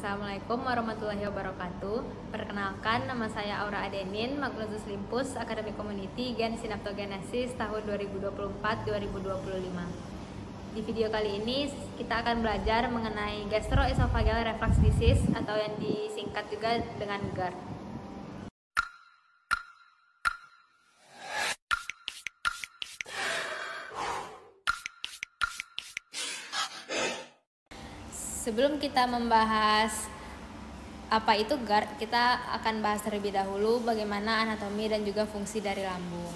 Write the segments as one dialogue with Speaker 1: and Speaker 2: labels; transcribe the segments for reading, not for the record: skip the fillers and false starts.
Speaker 1: Assalamualaikum warahmatullahi wabarakatuh. Perkenalkan, nama saya Aura Adenin, Magnusus Limpus, Akademi Community, Gen Synaptogenesis tahun 2024-2025. Di video kali ini kita akan belajar mengenai gastroesophageal reflux disease atau yang disingkat juga dengan GERD. Sebelum kita membahas apa itu GERD, kita akan bahas terlebih dahulu bagaimana anatomi dan juga fungsi dari lambung.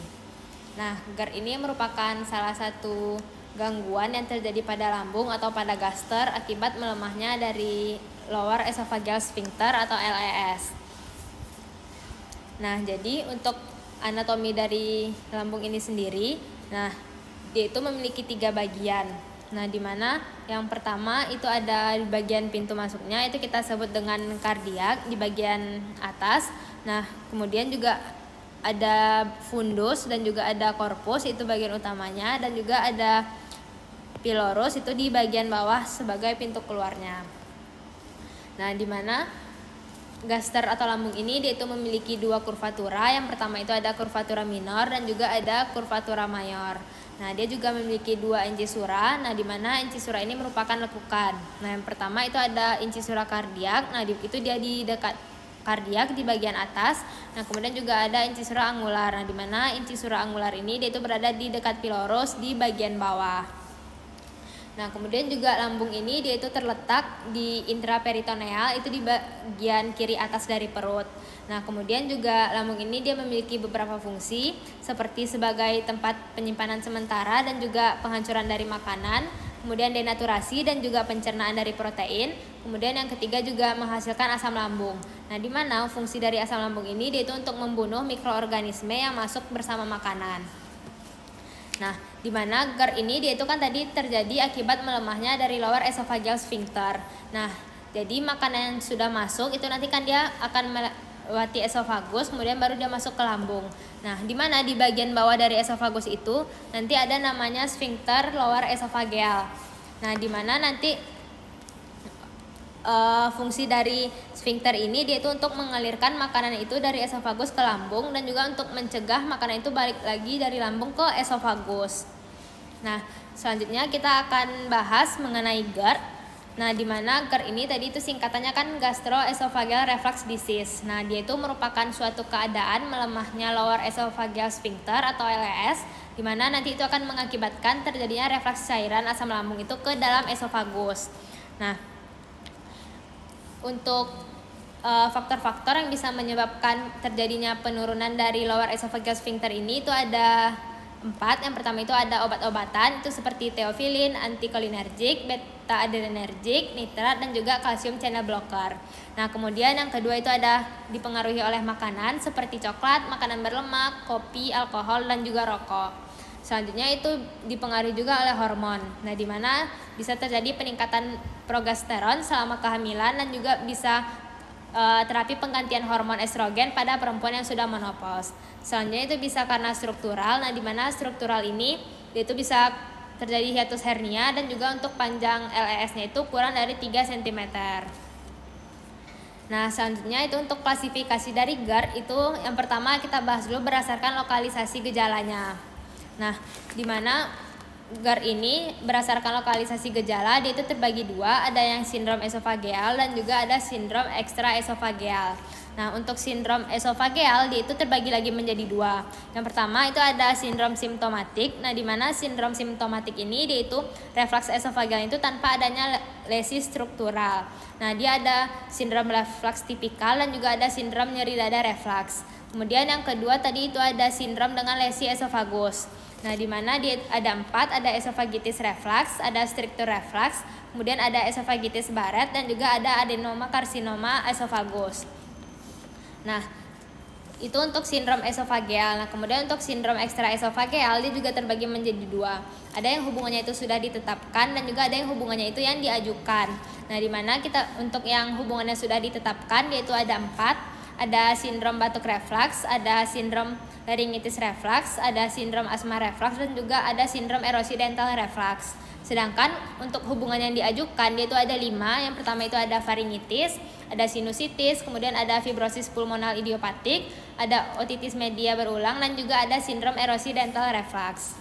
Speaker 1: Nah, GERD ini merupakan salah satu gangguan yang terjadi pada lambung atau pada gaster akibat melemahnya dari lower esophageal sphincter atau LES. Nah, jadi untuk anatomi dari lambung ini sendiri, nah dia itu memiliki 3 bagian. Nah, di mana yang pertama itu ada di bagian pintu masuknya, itu kita sebut dengan kardiak di bagian atas. Nah, kemudian juga ada fundus dan juga ada korpus, itu bagian utamanya, dan juga ada pilorus, itu di bagian bawah sebagai pintu keluarnya. Nah, di mana gaster atau lambung ini dia itu memiliki 2 kurvatura. Yang pertama itu ada kurvatura minor dan juga ada kurvatura mayor. Nah, dia juga memiliki 2 incisura. Nah, di mana incisura ini merupakan lekukan. Nah, yang pertama itu ada incisura kardiak. Nah, itu dia di dekat kardiak di bagian atas. Nah, kemudian juga ada incisura angular. Nah, di mana incisura angular ini dia itu berada di dekat pilorus di bagian bawah. Nah, kemudian juga lambung ini dia itu terletak di intraperitoneal, itu di bagian kiri atas dari perut. Nah, kemudian juga lambung ini dia memiliki beberapa fungsi seperti sebagai tempat penyimpanan sementara dan juga penghancuran dari makanan, kemudian denaturasi dan juga pencernaan dari protein. Kemudian yang ketiga juga menghasilkan asam lambung. Nah, di mana fungsi dari asam lambung ini dia itu untuk membunuh mikroorganisme yang masuk bersama makanan. Nah, di mana GERD ini dia itu kan tadi terjadi akibat melemahnya dari lower esophageal sphincter. Nah, jadi makanan yang sudah masuk itu nanti kan dia akan melewati esofagus, kemudian baru dia masuk ke lambung. Nah, di mana di bagian bawah dari esofagus itu nanti ada namanya sphincter lower esophageal. Nah, di mana nanti fungsi dari sphincter ini dia itu untuk mengalirkan makanan itu dari esofagus ke lambung dan juga untuk mencegah makanan itu balik lagi dari lambung ke esofagus. Nah, selanjutnya kita akan bahas mengenai GERD. Nah, di mana GERD ini tadi itu singkatannya kan gastroesophageal reflux disease. Nah, dia itu merupakan suatu keadaan melemahnya lower esophageal sphincter atau LES, di mana nanti itu akan mengakibatkan terjadinya refleks cairan asam lambung itu ke dalam esofagus. Nah, untuk faktor-faktor yang bisa menyebabkan terjadinya penurunan dari lower esophageal sphincter ini itu ada 4. Yang pertama itu ada obat-obatan, itu seperti theophylline, antikolinergik, beta adrenergik, nitrat, dan juga kalsium channel blocker. Nah, kemudian yang kedua itu ada dipengaruhi oleh makanan seperti coklat, makanan berlemak, kopi, alkohol, dan juga rokok. Selanjutnya itu dipengaruhi juga oleh hormon. Nah, di mana bisa terjadi peningkatan progesteron selama kehamilan dan juga bisa terapi penggantian hormon estrogen pada perempuan yang sudah menopause. Selanjutnya itu bisa karena struktural. Nah, di mana struktural ini itu bisa terjadi hiatus hernia dan juga untuk panjang LES-nya itu kurang dari 3 cm. Nah, selanjutnya itu untuk klasifikasi dari GERD itu yang pertama kita bahas dulu berdasarkan lokalisasi gejalanya. Nah, di mana GERD ini berdasarkan lokalisasi gejala dia itu terbagi 2, ada yang sindrom esofageal dan juga ada sindrom ekstraesofageal. Nah, untuk sindrom esofageal dia itu terbagi lagi menjadi 2. Yang pertama itu ada sindrom simptomatik. Nah, di mana sindrom simptomatik ini dia itu reflux esofageal itu tanpa adanya lesi struktural. Nah, dia ada sindrom reflux tipikal dan juga ada sindrom nyeri dada reflux. Kemudian yang kedua tadi itu ada sindrom dengan lesi esofagus. Nah, di mana dia ada 4, ada esophagitis reflux, ada stricture reflux, kemudian ada esophagitis Barrett dan juga ada adenoma karsinoma esofagus. Nah, itu untuk sindrom esofageal. Nah, kemudian untuk sindrom ekstraesofageal dia juga terbagi menjadi 2. Ada yang hubungannya itu sudah ditetapkan dan juga ada yang hubungannya itu yang diajukan. Nah, di mana kita untuk yang hubungannya sudah ditetapkan yaitu ada 4. Ada sindrom batuk reflux, ada sindrom laryngitis reflux, ada sindrom asma reflux dan juga ada sindrom erosi dental reflux. Sedangkan untuk hubungan yang diajukan dia itu ada 5. Yang pertama itu ada faringitis, ada sinusitis, kemudian ada fibrosis pulmonal idiopatik, ada otitis media berulang, dan juga ada sindrom erosi dental reflux.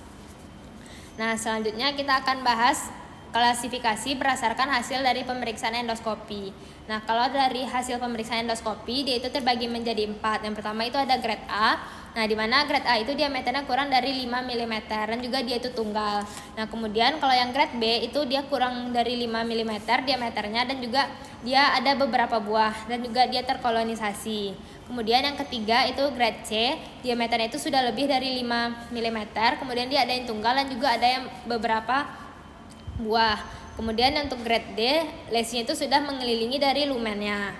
Speaker 1: Nah, selanjutnya kita akan bahas klasifikasi berdasarkan hasil dari pemeriksaan endoskopi. Nah, kalau dari hasil pemeriksaan endoskopi dia itu terbagi menjadi 4. Yang pertama itu ada grade A. Nah, di mana grade A itu diameternya kurang dari 5 mm dan juga dia itu tunggal. Nah, kemudian kalau yang grade B itu dia kurang dari 5 mm diameternya dan juga dia ada beberapa buah dan juga dia terkolonisasi. Kemudian yang ketiga itu grade C, diameternya itu sudah lebih dari 5 mm. Kemudian dia ada yang tunggal dan juga ada yang beberapa buah. Kemudian untuk grade D, lesinya itu sudah mengelilingi dari lumennya.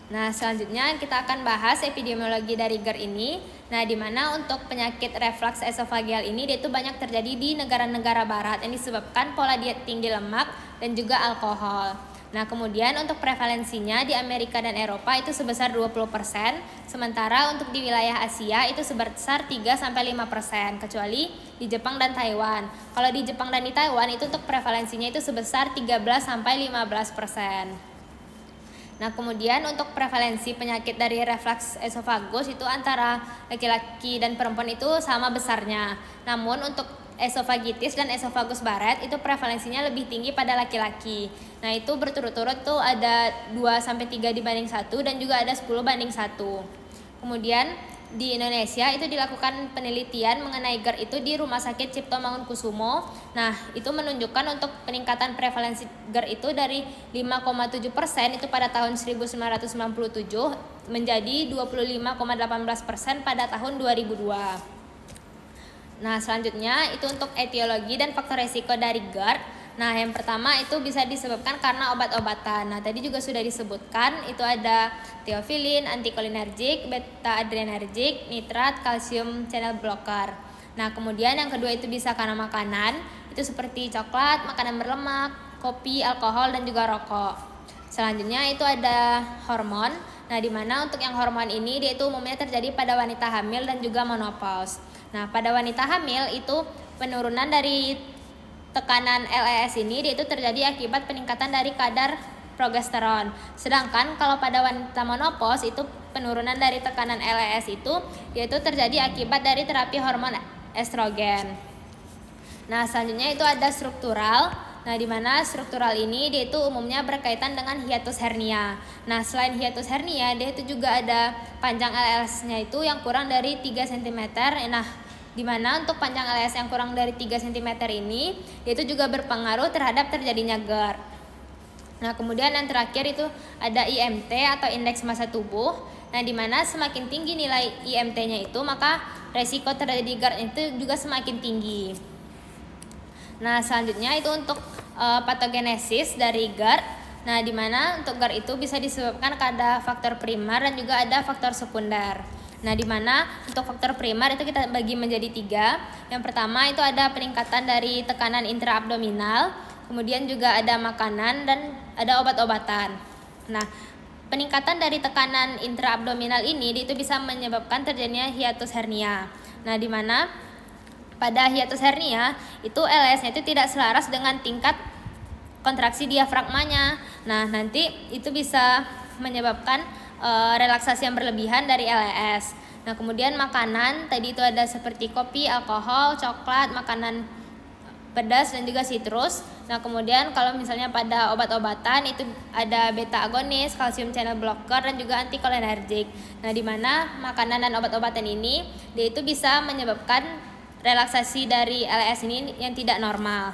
Speaker 1: Nah, selanjutnya kita akan bahas epidemiologi dari GERD ini. Nah, di mana untuk penyakit reflux esofageal ini dia itu banyak terjadi di negara-negara barat yang disebabkan pola diet tinggi lemak dan juga alkohol. Nah, kemudian untuk prevalensinya di Amerika dan Eropa itu sebesar 20%, sementara untuk di wilayah Asia itu sebesar 3-5%, kecuali di Jepang dan Taiwan. Kalau di Jepang dan di Taiwan itu untuk prevalensinya itu sebesar 13-15%. Nah, kemudian untuk prevalensi penyakit dari reflux esofagus itu antara laki-laki dan perempuan itu sama besarnya. Namun untuk esofagitis dan esofagus baret itu prevalensinya lebih tinggi pada laki-laki. Nah, itu berturut-turut tuh ada 2-3 dibanding 1 dan juga ada 10:1. Kemudian di Indonesia itu dilakukan penelitian mengenai GERD itu di Rumah Sakit Cipto Mangunkusumo. Nah, itu menunjukkan untuk peningkatan prevalensi GERD itu dari 5,7% itu pada tahun 1997 menjadi 25,18% pada tahun 2002. Nah, selanjutnya itu untuk etiologi dan faktor resiko dari GERD. Nah, yang pertama itu bisa disebabkan karena obat-obatan. Nah, tadi juga sudah disebutkan itu ada theophylline, antikolinergik, beta adrenergik, nitrat, kalsium channel blocker. Nah, kemudian yang kedua itu bisa karena makanan, itu seperti coklat, makanan berlemak, kopi, alkohol, dan juga rokok. Selanjutnya itu ada hormon. Nah, di mana untuk yang hormon ini dia itu umumnya terjadi pada wanita hamil dan juga menopause. Nah, pada wanita hamil itu penurunan dari tekanan LES ini dia itu terjadi akibat peningkatan dari kadar progesteron. Sedangkan kalau pada wanita menopause itu penurunan dari tekanan LES itu yaitu terjadi akibat dari terapi hormon estrogen. Nah, selanjutnya itu ada struktural. Nah, di mana struktural ini dia itu umumnya berkaitan dengan hiatus hernia. Nah, selain hiatus hernia dia itu juga ada panjang LES-nya itu yang kurang dari 3 cm. Nah, di mana untuk panjang LES yang kurang dari 3 cm ini itu juga berpengaruh terhadap terjadinya GERD. Nah, kemudian yang terakhir itu ada IMT atau indeks massa tubuh. Nah, di mana semakin tinggi nilai IMT-nya itu maka resiko terjadi GERD itu juga semakin tinggi. Nah, selanjutnya itu untuk patogenesis dari GERD. Nah, di mana untuk GERD itu bisa disebabkan ada faktor primer dan juga ada faktor sekunder. Nah, di mana untuk faktor primer itu kita bagi menjadi 3. Yang pertama itu ada peningkatan dari tekanan intraabdominal, kemudian juga ada makanan dan ada obat-obatan. Nah, peningkatan dari tekanan intraabdominal ini itu bisa menyebabkan terjadinya hiatus hernia. Nah, di mana pada hiatus hernia itu LES-nya itu tidak selaras dengan tingkat kontraksi diafragmanya. Nah, nanti itu bisa menyebabkan relaksasi yang berlebihan dari LES. Nah, kemudian makanan tadi itu ada seperti kopi, alkohol, coklat, makanan pedas dan juga sitrus. Nah, kemudian kalau misalnya pada obat-obatan itu ada beta agonis, kalsium channel blocker dan juga antikolinergik. Nah, di mana makanan dan obat-obatan ini dia itu bisa menyebabkan relaksasi dari LES ini yang tidak normal.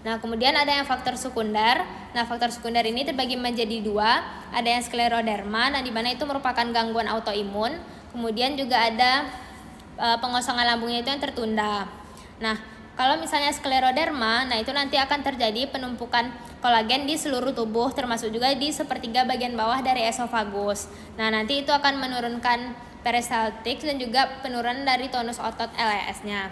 Speaker 1: Nah, kemudian ada yang faktor sekunder. Nah, faktor sekunder ini terbagi menjadi 2. Ada yang skleroderma, nah di mana itu merupakan gangguan autoimun. Kemudian juga ada pengosongan lambungnya itu yang tertunda. Nah, kalau misalnya skleroderma, nah itu nanti akan terjadi penumpukan kolagen di seluruh tubuh, termasuk juga di sepertiga bagian bawah dari esofagus. Nah, nanti itu akan menurunkan peristaltik dan juga penurunan dari tonus otot LES-nya.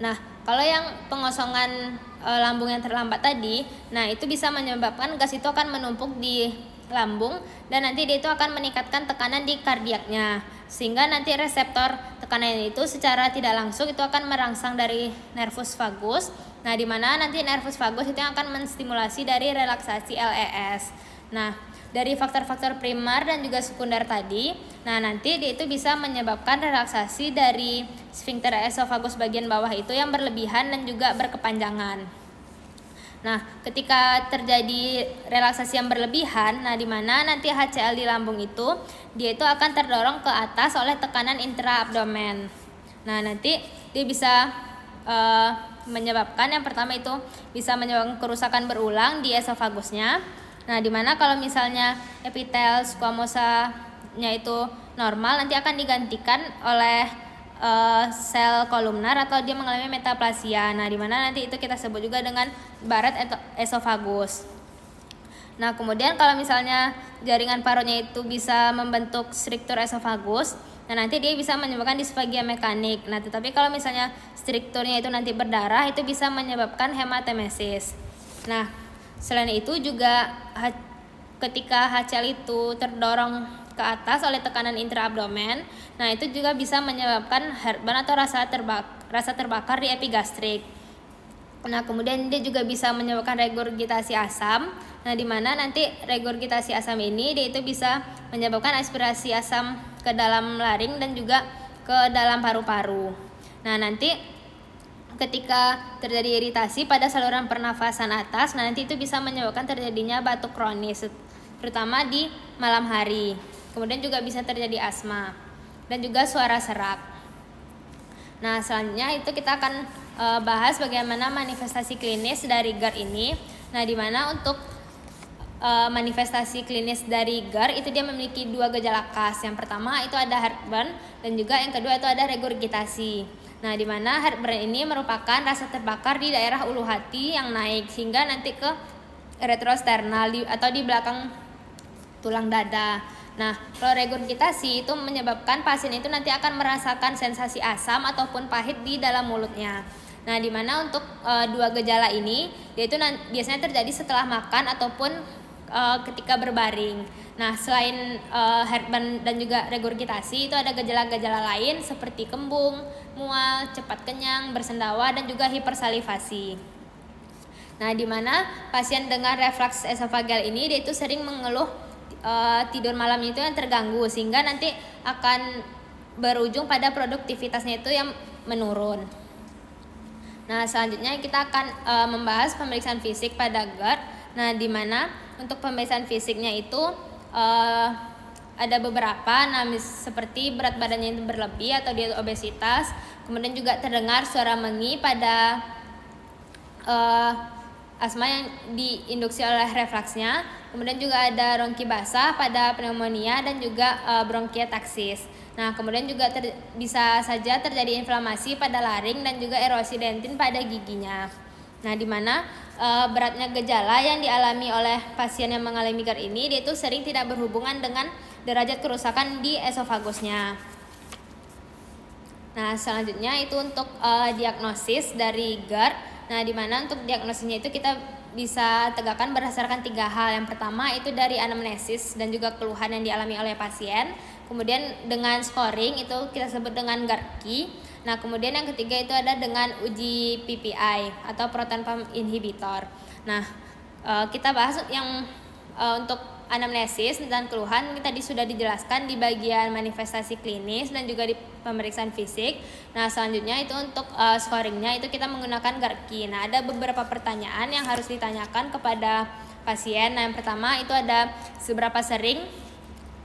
Speaker 1: Nah, kalau yang pengosongan lambung yang terlambat tadi, nah itu bisa menyebabkan gas itu akan menumpuk di lambung dan nanti dia itu akan meningkatkan tekanan di kardiaknya, sehingga nanti reseptor tekanan itu secara tidak langsung itu akan merangsang dari nervus vagus. Nah, di mana nanti nervus vagus itu yang akan menstimulasi dari relaksasi LES. Nah, dari faktor-faktor primer dan juga sekunder tadi, nah nanti dia itu bisa menyebabkan relaksasi dari sphincter esofagus bagian bawah itu yang berlebihan dan juga berkepanjangan. Nah, ketika terjadi relaksasi yang berlebihan, nah di mana nanti HCl di lambung itu dia itu akan terdorong ke atas oleh tekanan intraabdomen. Nah, nanti dia bisa menyebabkan yang pertama itu bisa menyebabkan kerusakan berulang di esofagusnya. Nah, dimana kalau misalnya epitel squamosanya itu normal, nanti akan digantikan oleh sel kolumnar atau dia mengalami metaplasia. Nah, dimana nanti itu kita sebut juga dengan barat esofagus. Nah, kemudian kalau misalnya jaringan parutnya itu bisa membentuk struktur esofagus, nah nanti dia bisa menyebabkan disfagia mekanik. Nah, tetapi kalau misalnya strukturnya itu nanti berdarah, itu bisa menyebabkan hematemesis. Nah, selain itu juga ketika HCl itu terdorong ke atas oleh tekanan intraabdomen, nah itu juga bisa menyebabkan heartburn atau rasa terbakar di epigastrik. Nah, kemudian dia juga bisa menyebabkan regurgitasi asam. Nah, di mana nanti regurgitasi asam ini dia itu bisa menyebabkan aspirasi asam ke dalam laring dan juga ke dalam paru-paru. Nah, nanti ketika terjadi iritasi pada saluran pernafasan atas, nah nanti itu bisa menyebabkan terjadinya batuk kronis, terutama di malam hari. Kemudian juga bisa terjadi asma dan juga suara serak. Nah, selanjutnya itu kita akan bahas bagaimana manifestasi klinis dari GERD ini. Nah, di mana untuk manifestasi klinis dari GERD itu dia memiliki dua gejala khas. Yang pertama itu ada heartburn dan juga yang kedua itu ada regurgitasi. Nah, di mana heartburn ini merupakan rasa terbakar di daerah ulu hati yang naik sehingga nanti ke retrosternal atau di belakang tulang dada. Nah, kalau regurgitasi itu menyebabkan pasien itu nanti akan merasakan sensasi asam ataupun pahit di dalam mulutnya. Nah, di mana untuk dua gejala ini yaitu biasanya terjadi setelah makan ataupun ketika berbaring. Nah, selain heartburn dan juga regurgitasi, itu ada gejala-gejala lain seperti kembung, mual, cepat kenyang, bersendawa, dan juga hipersalivasi. Nah, di mana pasien dengan reflux esofageal ini dia itu sering mengeluh tidur malamnya itu yang terganggu sehingga nanti akan berujung pada produktivitasnya itu yang menurun. Nah, selanjutnya kita akan membahas pemeriksaan fisik pada GERD. Nah, di mana untuk pemeriksaan fisiknya itu ada beberapa, seperti berat badannya itu berlebih atau dia obesitas, kemudian juga terdengar suara mengi pada asma yang diinduksi oleh refluksnya, kemudian juga ada rongki basah pada pneumonia dan juga bronkiektasis. Nah, kemudian juga bisa saja terjadi inflamasi pada laring dan juga erosi dentin pada giginya. Nah, di mana beratnya gejala yang dialami oleh pasien yang mengalami GERD ini dia itu sering tidak berhubungan dengan derajat kerusakan di esofagusnya. Nah, selanjutnya itu untuk diagnosis dari GERD. Nah, di mana untuk diagnosisnya itu kita bisa tegakkan berdasarkan 3 hal. Yang pertama itu dari anamnesis dan juga keluhan yang dialami oleh pasien. Kemudian dengan scoring itu kita sebut dengan GERD-Q. Nah, kemudian yang ketiga itu ada dengan uji PPI atau proton pump inhibitor. Nah, kita bahas yang untuk anamnesis dan keluhan kita tadi sudah dijelaskan di bagian manifestasi klinis dan juga di pemeriksaan fisik. Nah, selanjutnya itu untuk scoringnya itu kita menggunakan GERD-Q. Nah, ada beberapa pertanyaan yang harus ditanyakan kepada pasien. Nah, yang pertama itu ada seberapa sering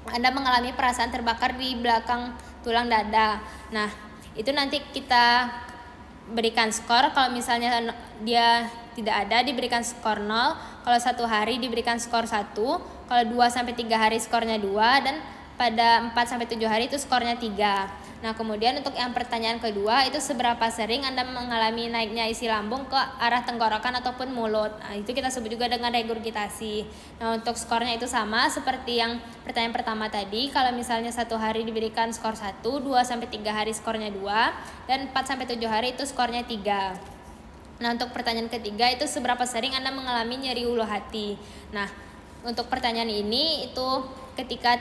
Speaker 1: Anda mengalami perasaan terbakar di belakang tulang dada. Nah, itu nanti kita berikan skor. Kalau misalnya dia tidak ada diberikan skor 0, kalau 1 hari diberikan skor 1, kalau 2-3 hari skornya 2, dan pada 4-7 hari itu skornya 3. Nah, kemudian untuk yang pertanyaan kedua itu seberapa sering Anda mengalami naiknya isi lambung ke arah tenggorokan ataupun mulut. Nah, itu kita sebut juga dengan regurgitasi. Nah, untuk skornya itu sama seperti yang pertanyaan pertama tadi. Kalau misalnya 1 hari diberikan skor 1, 2-3 hari skornya 2, dan 4-7 hari itu skornya 3. Nah, untuk pertanyaan ketiga itu seberapa sering Anda mengalami nyeri ulu hati. Nah, untuk pertanyaan ini itu ketika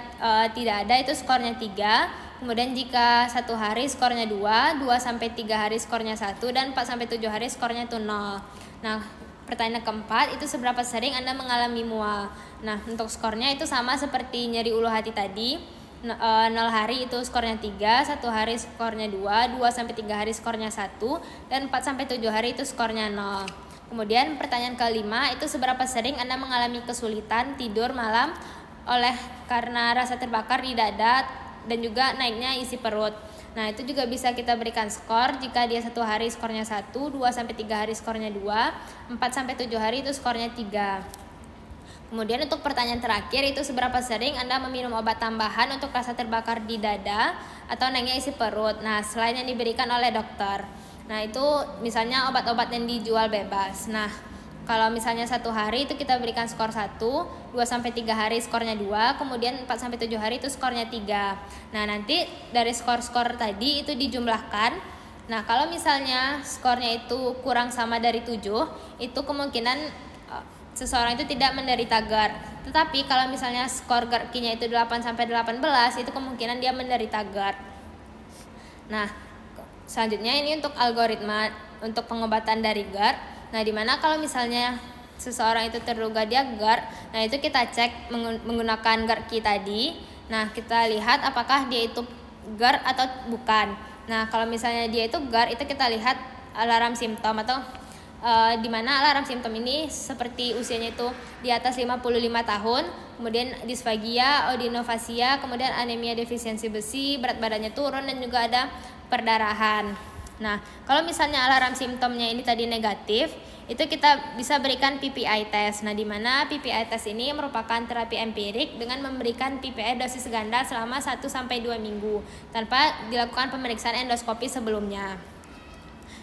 Speaker 1: tidak ada itu skornya 3, Kemudian jika 1 hari skornya 2, 2-3 hari skornya 1, dan 4-7 hari skornya itu 0. Nah, pertanyaan keempat itu seberapa sering Anda mengalami mual. Nah, untuk skornya itu sama seperti nyeri ulu hati tadi. 0 hari itu skornya 3, 1 hari skornya 2, 2-3 hari skornya 1, dan 4-7 hari itu skornya 0. Kemudian pertanyaan kelima itu seberapa sering Anda mengalami kesulitan tidur malam oleh karena rasa terbakar di dada dan juga naiknya isi perut. Nah, itu juga bisa kita berikan skor. Jika dia 1 hari skornya 1, 2-3 hari skornya 2, 4-7 hari itu skornya 3. Kemudian untuk pertanyaan terakhir itu seberapa sering Anda meminum obat tambahan untuk rasa terbakar di dada atau naiknya isi perut. Nah, selain yang diberikan oleh dokter. Nah, itu misalnya obat-obat yang dijual bebas. Nah, kalau misalnya 1 hari itu kita berikan skor 1, 2-3 hari skornya 2, kemudian 4-7 hari itu skornya 3. Nah, nanti dari skor-skor tadi itu dijumlahkan. Nah, kalau misalnya skornya itu kurang sama dari 7, itu kemungkinan seseorang itu tidak menderita GERD. Tetapi kalau misalnya skor GERD-nya itu 8-18, itu kemungkinan dia menderita GERD. Nah, selanjutnya ini untuk algoritma untuk pengobatan dari GERD. Nah, dimana kalau misalnya seseorang itu terduga dia GERD, nah itu kita cek menggunakan GERD tadi. Nah, kita lihat apakah dia itu GERD atau bukan. Nah, kalau misalnya dia itu GERD, itu kita lihat alarm simptom atau dimana alarm simptom ini seperti usianya itu di atas 55 tahun, kemudian disfagia, odinofasia, kemudian anemia defisiensi besi, berat badannya turun, dan juga ada perdarahan. Nah, kalau misalnya alarm simptomnya ini tadi negatif, itu kita bisa berikan PPI test. Nah, dimana PPI test ini merupakan terapi empirik dengan memberikan PPI dosis ganda selama 1-2 minggu tanpa dilakukan pemeriksaan endoskopi sebelumnya.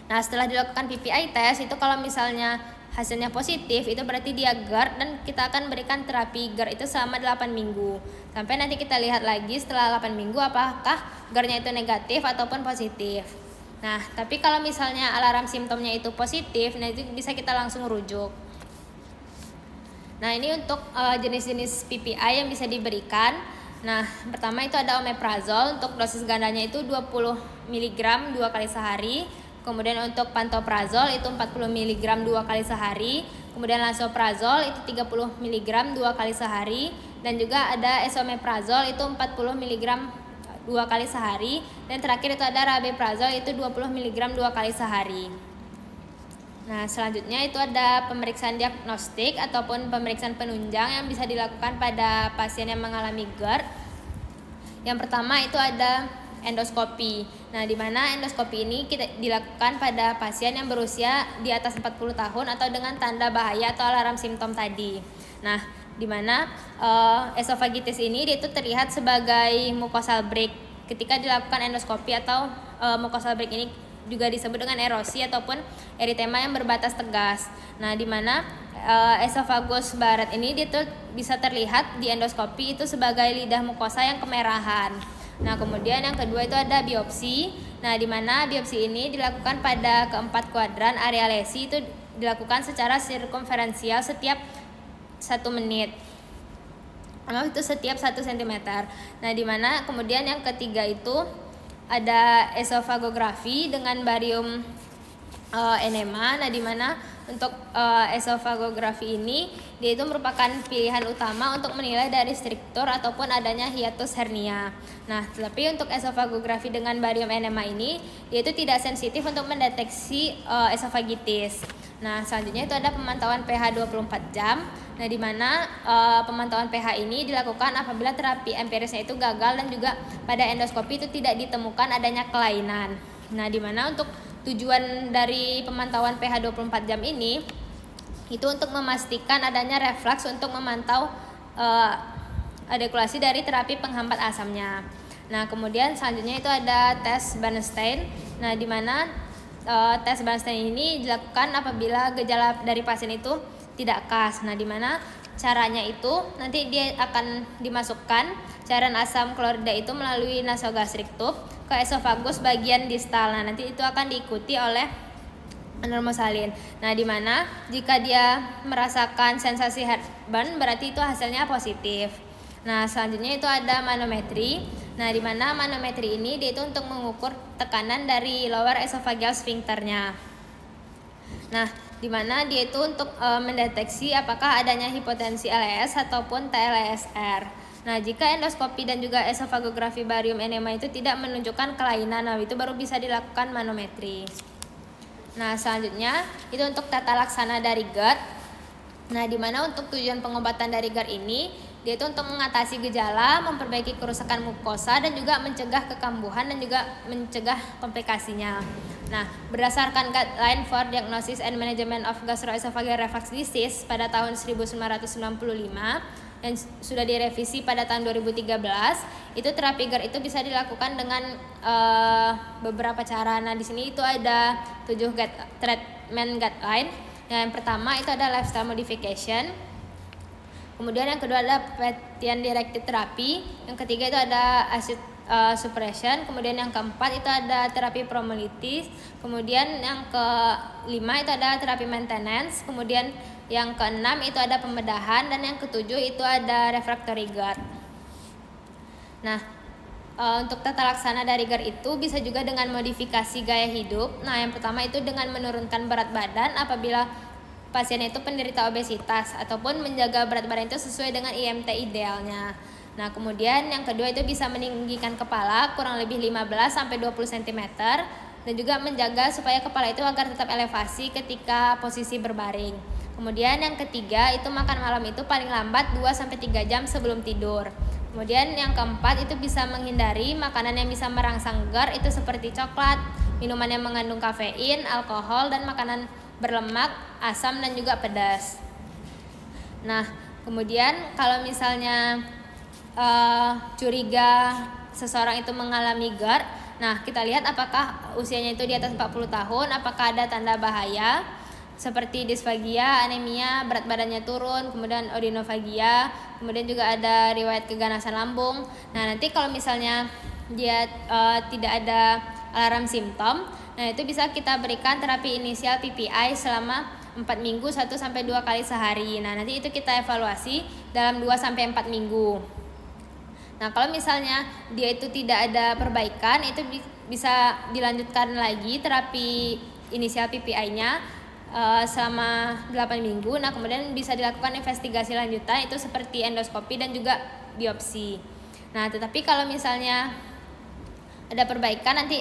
Speaker 1: Nah, setelah dilakukan PPI test itu kalau misalnya hasilnya positif, itu berarti dia GERD, dan kita akan berikan terapi GERD itu selama 8 minggu. Sampai nanti kita lihat lagi setelah 8 minggu apakah GERD-nya itu negatif ataupun positif. Nah, tapi kalau misalnya alarm simptomnya itu positif, nah itu bisa kita langsung rujuk. Nah, ini untuk jenis-jenis PPI yang bisa diberikan. Nah, pertama itu ada omeprazol, untuk dosis gandanya itu 20 mg 2 kali sehari. Kemudian untuk pantoprazol itu 40 mg 2 kali sehari. Kemudian lansoprazol itu 30 mg 2 kali sehari. Dan juga ada esomeprazol itu 40 mg 2 kali sehari. Dan terakhir itu ada rabeprazol itu 20 mg 2 kali sehari. Nah, selanjutnya itu ada pemeriksaan diagnostik ataupun pemeriksaan penunjang yang bisa dilakukan pada pasien yang mengalami GERD. Yang pertama itu ada endoskopi. Nah, di mana endoskopi ini kita dilakukan pada pasien yang berusia di atas 40 tahun atau dengan tanda bahaya atau alarm simptom tadi. Nah, di mana esofagitis ini dia itu terlihat sebagai mucosal break ketika dilakukan endoskopi, atau mucosal break ini juga disebut dengan erosi ataupun eritema yang berbatas tegas. Nah, di mana esofagus barat ini dia tuh bisa terlihat di endoskopi itu sebagai lidah mukosa yang kemerahan. Nah, kemudian yang kedua itu ada biopsi. Nah, di mana biopsi ini dilakukan pada keempat kuadran area lesi, itu dilakukan secara sirkumferensial setiap 1 menit. Itu setiap 1 cm. Nah, di mana kemudian yang ketiga itu ada esofagografi dengan barium enema. Nah, di mana untuk esofagografi ini dia itu merupakan pilihan utama untuk menilai dari struktur ataupun adanya hiatus hernia. Nah, tetapi untuk esofagografi dengan barium enema ini dia itu tidak sensitif untuk mendeteksi esofagitis. Nah, selanjutnya itu ada pemantauan pH 24 jam. Nah, di mana pemantauan pH ini dilakukan apabila terapi empirisnya itu gagal dan juga pada endoskopi itu tidak ditemukan adanya kelainan. Nah, di mana untuk tujuan dari pemantauan pH 24 jam ini itu untuk memastikan adanya refleks untuk memantau adekulasi dari terapi penghambat asamnya. Nah, kemudian selanjutnya itu ada tes Bernstein. Nah, di mana tes Bernstein ini dilakukan apabila gejala dari pasien itu tidak khas. Nah, di mana caranya itu nanti dia akan dimasukkan cairan asam klorida itu melalui nasogastrik tube ke esofagus bagian distal. Nah, nanti itu akan diikuti oleh normosalin. Nah, di mana jika dia merasakan sensasi heartburn berarti itu hasilnya positif. Nah, selanjutnya itu ada manometri. Nah, di mana manometri ini dia itu untuk mengukur tekanan dari lower esophageal sphincternya. Nah, di mana dia itu untuk mendeteksi apakah adanya hipotensi LES ataupun TLESR. Nah, jika endoskopi dan juga esofagografi barium enema itu tidak menunjukkan kelainan, nah itu baru bisa dilakukan manometri. Nah, selanjutnya itu untuk tata laksana dari GERD. Nah, di mana untuk tujuan pengobatan dari GERD ini dia itu untuk mengatasi gejala, memperbaiki kerusakan mukosa dan juga mencegah kekambuhan dan juga mencegah komplikasinya. Nah, berdasarkan Guideline for Diagnosis and Management of Gastroesophageal Reflux Disease pada tahun 1995 dan sudah direvisi pada tahun 2013, itu terapi GERD itu bisa dilakukan dengan beberapa cara. Nah, di sini itu ada 7 treatment guideline. Yang pertama itu ada lifestyle modification. Kemudian yang kedua ada patient directed therapy. Yang ketiga itu ada acid suppression. Kemudian yang keempat itu ada terapi promolitis. Kemudian yang kelima itu ada terapi maintenance. Kemudian yang keenam itu ada pembedahan, dan yang ketujuh itu ada refractory GERD. Nah, untuk tata laksana dari GERD itu bisa juga dengan modifikasi gaya hidup. Nah, yang pertama itu dengan menurunkan berat badan apabila pasien itu penderita obesitas ataupun menjaga berat badan itu sesuai dengan IMT idealnya. Nah, kemudian yang kedua itu bisa meninggikan kepala kurang lebih 15-20 cm dan juga menjaga supaya kepala itu agar tetap elevasi ketika posisi berbaring. Kemudian yang ketiga itu makan malam itu paling lambat 2-3 jam sebelum tidur. Kemudian yang keempat itu bisa menghindari makanan yang bisa merangsang GERD itu seperti coklat, minuman yang mengandung kafein, alkohol, dan makanan berlemak, asam, dan juga pedas. Nah, kemudian kalau misalnya curiga seseorang itu mengalami GERD, nah kita lihat apakah usianya itu di atas 40 tahun, apakah ada tanda bahaya seperti disfagia, anemia, berat badannya turun, kemudian odinofagia, kemudian juga ada riwayat keganasan lambung. Nah, nanti kalau misalnya dia tidak ada alarm simptom, nah itu bisa kita berikan terapi inisial PPI selama 4 minggu 1-2 kali sehari. Nah, nanti itu kita evaluasi dalam 2-4 minggu. Nah, kalau misalnya dia itu tidak ada perbaikan, itu bisa dilanjutkan lagi terapi inisial PPI-nya selama 8 minggu. Nah, kemudian bisa dilakukan investigasi lanjutan itu seperti endoskopi dan juga biopsi. Nah, tetapi kalau misalnya ada perbaikan nanti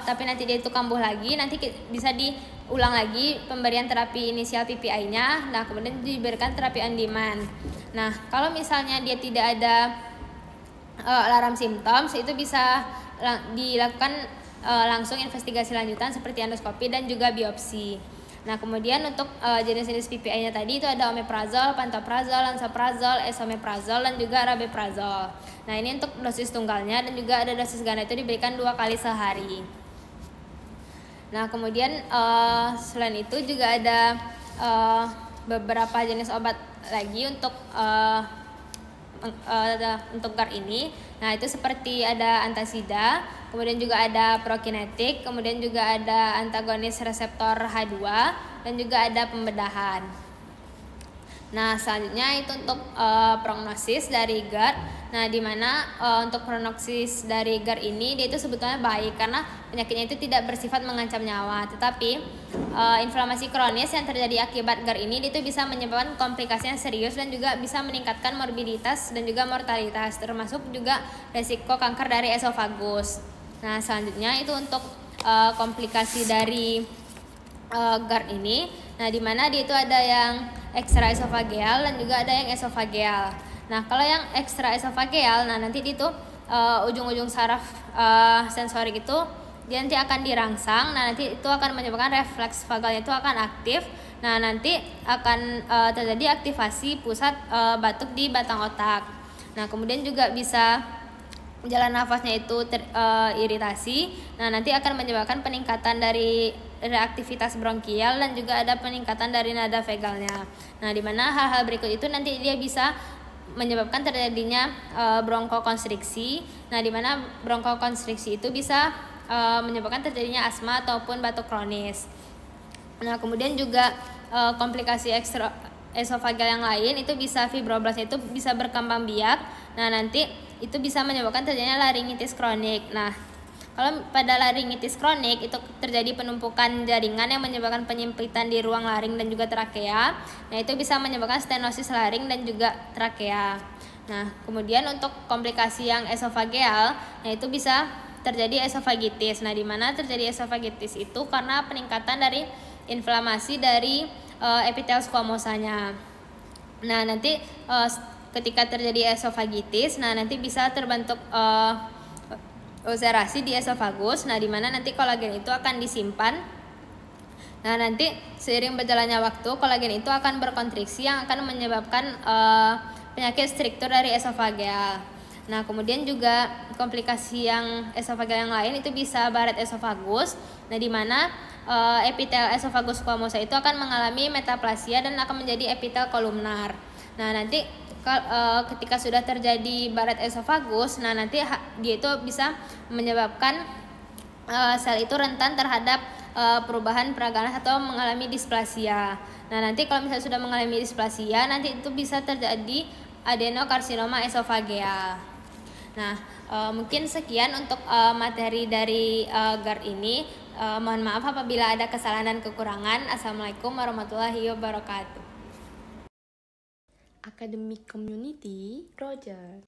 Speaker 1: tapi nanti dia itu kambuh lagi, nanti bisa diulang lagi pemberian terapi inisial PPI-nya. Nah, kemudian diberikan terapi on demand. Nah, kalau misalnya dia tidak ada alarm symptoms, itu bisa dilakukan langsung investigasi lanjutan seperti endoskopi dan juga biopsi. Nah, kemudian untuk jenis-jenis PPI-nya tadi itu ada omeprazol, pantoprazol, lansoprazol, esomeprazol, dan juga rabeprazol. Nah, ini untuk dosis tunggalnya, dan juga ada dosis ganda itu diberikan 2 kali sehari. Nah, kemudian selain itu juga ada beberapa jenis obat lagi untuk GERD ini. Nah, itu seperti ada antasida, kemudian juga ada prokinetik, kemudian juga ada antagonis reseptor H2, dan juga ada pembedahan. Nah, selanjutnya itu untuk prognosis dari GERD. Nah, di mana untuk prognosis dari GERD ini dia itu sebetulnya baik karena penyakitnya itu tidak bersifat mengancam nyawa, tetapi inflamasi kronis yang terjadi akibat GERD ini dia itu bisa menyebabkan komplikasi yang serius dan juga bisa meningkatkan morbiditas dan juga mortalitas, termasuk juga resiko kanker dari esofagus. Nah, selanjutnya itu untuk komplikasi dari GERD ini. Nah, di mana dia itu ada yang ekstraesofageal dan juga ada yang esofageal. Nah, kalau yang ekstraesofageal, nah nanti itu ujung-ujung saraf sensorik itu dia nanti akan dirangsang. Nah, nanti itu akan menyebabkan refleks vagalnya itu akan aktif. Nah, nanti akan terjadi aktivasi pusat batuk di batang otak. Nah, kemudian juga bisa jalan nafasnya itu iritasi. Nah, nanti akan menyebabkan peningkatan dari reaktivitas bronkial dan juga ada peningkatan dari nada vagalnya. Nah, di mana hal-hal berikut itu nanti dia bisa menyebabkan terjadinya bronkokonstriksi. Nah, di mana bronkokonstriksi itu bisa menyebabkan terjadinya asma ataupun batuk kronis. Nah, kemudian juga komplikasi esofageal yang lain itu bisa fibroblasnya itu bisa berkembang biak. Nah, nanti itu bisa menyebabkan terjadinya laringitis kronik. Nah, kalau pada laringitis kronik itu terjadi penumpukan jaringan yang menyebabkan penyempitan di ruang laring dan juga trakea. Nah, itu bisa menyebabkan stenosis laring dan juga trakea. Nah, kemudian untuk komplikasi yang esofageal, nah itu bisa terjadi esofagitis. Nah, di mana terjadi esofagitis itu karena peningkatan dari inflamasi dari epitel squamosanya. Nah, nanti ketika terjadi esofagitis, nah nanti bisa terbentuk ulcerasi di esofagus. Nah, di mana nanti kolagen itu akan disimpan. Nah, nanti seiring berjalannya waktu, kolagen itu akan berkontriksi yang akan menyebabkan penyakit struktur dari esofageal. Nah, kemudian juga komplikasi yang esofageal yang lain itu bisa baret esofagus. Nah, di mana epitel esofagus squamosa itu akan mengalami metaplasia dan akan menjadi epitel kolumnar. Nah, nanti ketika sudah terjadi baret esofagus, nah nanti dia itu bisa menyebabkan sel itu rentan terhadap perubahan peragaan atau mengalami displasia. Nah, nanti kalau misalnya sudah mengalami displasia, nanti itu bisa terjadi adenokarsinoma esofageal. Nah, mungkin sekian untuk materi dari GARD ini. Mohon maaf apabila ada kesalahan dan kekurangan. Assalamualaikum warahmatullahi wabarakatuh.
Speaker 2: Academic Community Project.